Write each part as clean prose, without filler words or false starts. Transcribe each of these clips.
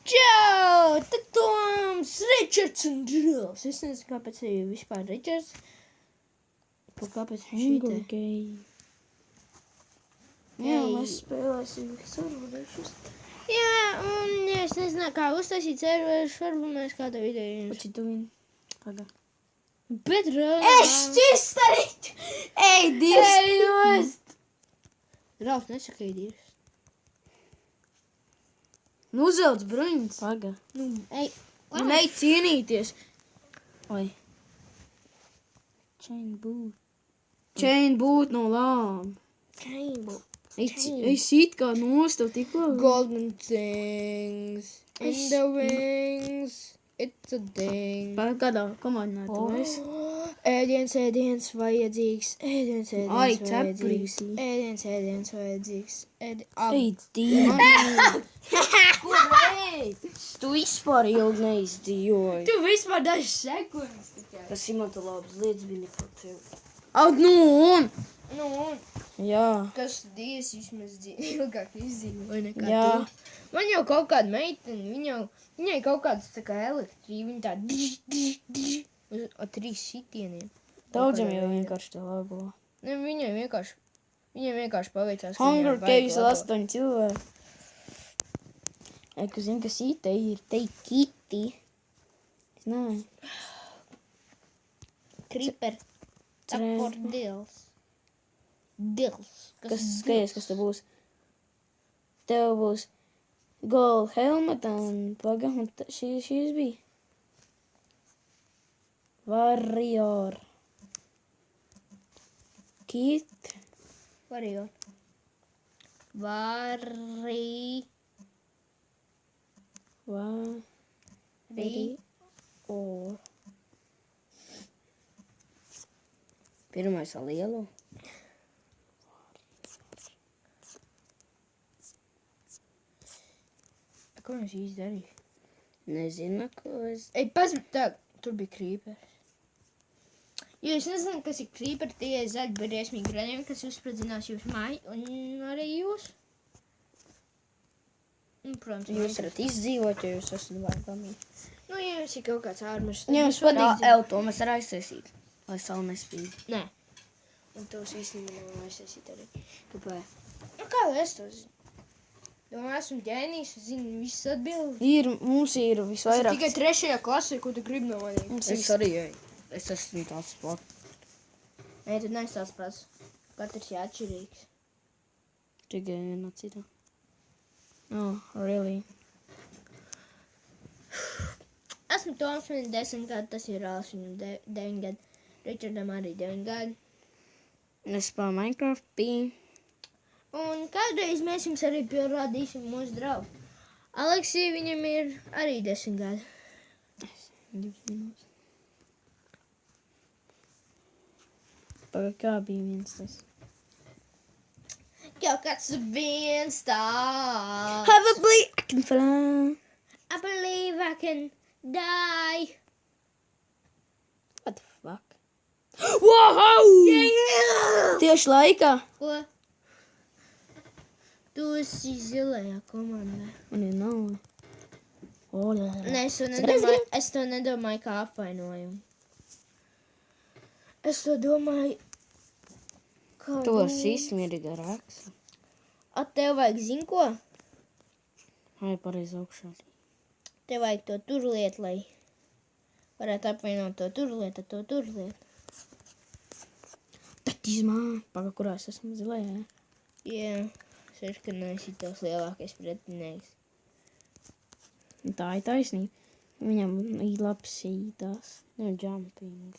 Čau! Tad Toms, Ričards un Džils. Es nezinu, kāpēc ir vispār Ričards. Kāpēc viņš šī te? Jā, mēs spēlēsim serverešus. Jā, un es nezinu, kā uztaisīt serverus. Varbūt mēs kādā video jums. What you doing? Pagad. Bet Es šķistarit! Ej, Dievs! Ej, nost! Ralf, nesaka, ej, Dievs. Nu, uzvelc bruņas. Pagad. Nu, ej. Ej cienīties. Oi. Chain boot no lām. Chainboot. Ej sit kā nostav tikko. Golden things in the wings. It's a thing. Kādā komandā tu esi? Ēdiens vajadzīgs. Ai, ceplīsi. Ēdiens vajadzīgs. Ej, Dīva. Ko veic? Tu vispār ilgi neizdzīvoji. Tu vispār dažas sekundes tikai. Tas ir man tā labas lietas bija par tevi. Au, nu un? Nu, un Jā. kas Dievs vismaz ilgāk izdzīvoja nekā Jā. tu. Man jau kaut kāda meitene, viņai kaut kāds tā kā elektrība, viņa tā ar 3 sitieniem. Daudziem jau vienkārši tā labo. Ne, viņai vienkārši paveicās. ka Hunger viņai vajag Caves labo. 8 cilvēki. Eku zinu, kas īte ir. Te ir Kitty. Es nezinu. Creeper. Support Dils. Kas skaties, kas te būs? Tev būs gold helmet un paga, un šīs bija. Warrior. Kit. Warrior. Warrior. Pirmais ar lielu. Ko viņš īsti darīja? Nezinu, ko es... Ej, pasmēt, tā, tur bija creepers. Jo es nezinu, kas ir creeper, tie zaļi briesmīgi radījumi, kas uzspradzinās jūsu māju, un arī jūs. Un, protams, Jūs varat izdzīvot, ja jūs esat vārgamīgi. Nu, ja jums ir kaut kāds ārmurs. Ja jums patīk... Jā, to mēs var aiztaisīt, lai saule nespīd. Nē. Un tos īstenībā nevar aiztaisīt arī. Kāpēc? Nu, kā lai es to zinu? Domāju, esmu ģēnijs, es zinu visas atbildes. Mums ir Es visvairāk... tikai 3. klasē, ko tu gribi no maniem. Es arī, es esmu tāds pats. Nē, tad neesi tāds pats. Katrs ir atšķirīgs. Tikai viena cita. Oh, really? Esmu Toms, viņam 10 gadi, tas ir Rāls, viņam 9 gadi. Ričardam arī 9 gadi. Es spēlēju Minecraft biju. Un kādreiz mēs jums arī pierādīsim mūsu draugu. Aleksija, viņam ir arī 10 gadi. 2 minūtes. Pagad, kā bija viens tas? Kaut kāds viens tāds. Have a bleed, I can fly. I believe I can die. What the fuck? Wow! Tieši laikā. Ko? Tu esi zilajā komandā. Man ir nav. Nē, es to nedomāju kā apvainojumu. Es to domāju kā... To sismierīga raksa. A, tev vajag zin ko? Ai, pareizi augšā. Tev vajag to turlietu, lai varētu apvienot to turlietu ar to turlietu. Tad izmā. Paga, kurā es esmu zilajā. Jā, seši, ka neesi tos lielākais pretinieks. Tā ir taisnība. Viņam ir labs ītās. Nu, jumping.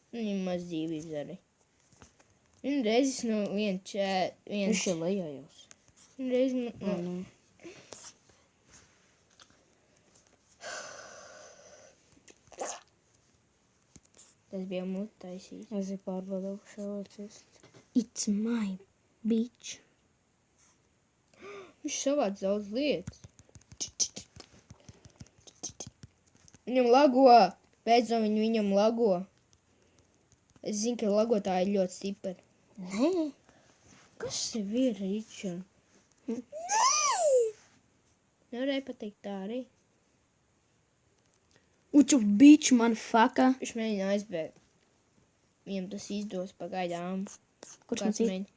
Viņam maz dzīvības arī. Vienu reizes no Viņš ir lejā jūs. Vienu reizi no... Tas bija mutaisīs. Es ir pārbaudu augšā vācies. It's my bitch. Viņš savāc daudz lietas. Viņam lago. Beidzot viņam lago. Es zinu, ka lagotāji ir ļoti stipri. Nē. Kas tev ir, Ričard? Nevarēja pateikt tā arī. Uču bitch, man faka. Viņš mēģina aizbēgt. Viņam tas izdos pagaidām. Kurš Kāds man cīt? mēģina?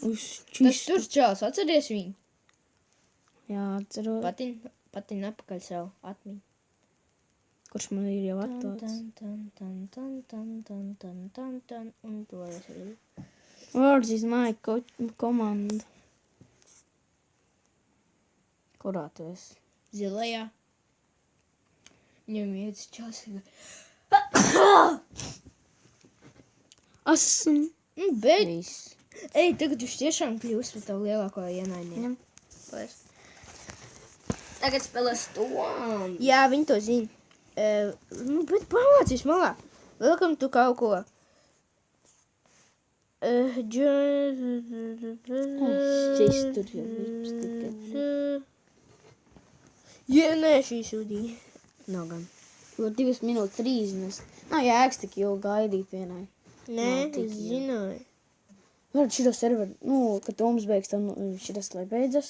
Uz Tas čistu. tur čels, atceries viņu? Jā, atceros. Patin apakaļ savu atmiņu. Kurš man ir jau atdots. Un to es arī. Words is my command. Kurā tu esi? Zilajā. Viņam viens čels. Esmu. Bet, Viss. ej, tagad viņš tiešām kļūst par tavu lielāko ienaidnieku. Tagad spēlēs to. Jā, viņi to zina. Bet pamācīs malā. Welcome to kaut ko. Šis tur jau vips tikai. Jā, nē, šī sūdīja. Nav gan. Jo 2 minūtes 30. Nav jēgas tik ilgi gaidīt vienai. Nē, Nav tik es zināju. Varbūt šito serveru, kad Toms beigs, tad šitas lai beidzas.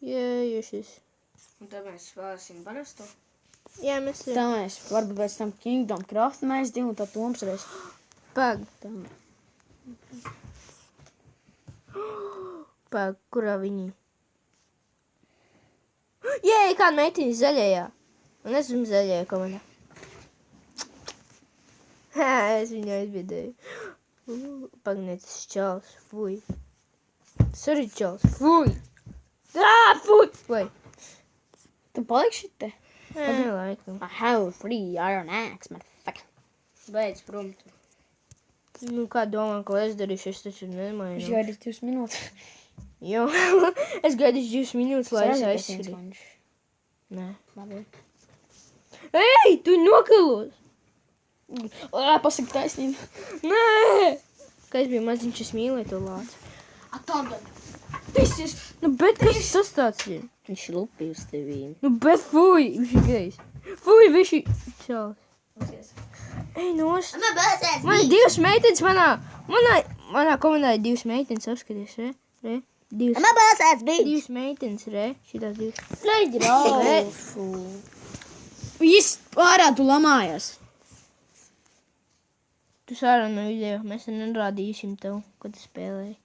Jā, jo šis. Un tad mēs spēlēsim parasto. Jā, mēs Tā mēs varbūt pēc tam Kingdom Craft mēs divi, un tad Toms reiz. Pag, Tā. kurā viņi? Jē, kāda meitiņa zaļajā. Un es esmu zaļajā komandā. Es viņu aizbiedēju. Pagnietis čels, fuj. Sorry, čels, fuj. Fuj! Vai? Tu paliksi te? Laikam. I have 3 iron axe, motherfucker. Beidz prom tu. Nu, kā domā, ko es darīšu, es taču Viņš nemainu. gaidīs 2 minūtes. Jo, es gaidīšu 2 minūtes, lai es aizskriju. Nē. Labi. Ej, tu nokalos! Pasaka taisnību. Nē! Kā es biju maziņš, es mīlēju to lāci. Atāda. Nu, bet kas tas tāds ir? Viņš lupi uz tevī. Nu, bet fuj, viņš ir gejs. Fuj, viņš ir čels. Ej, nost. Man ir 2 meitenes manā komandā ir 2 meitenes, apskaties, re? 2 meitenes, re? Šitās 2. Leģi Raufu. Viss ārā tu lamājas. Tu sārā no video, mēs nerādīsim tev, kad tu spēlēji.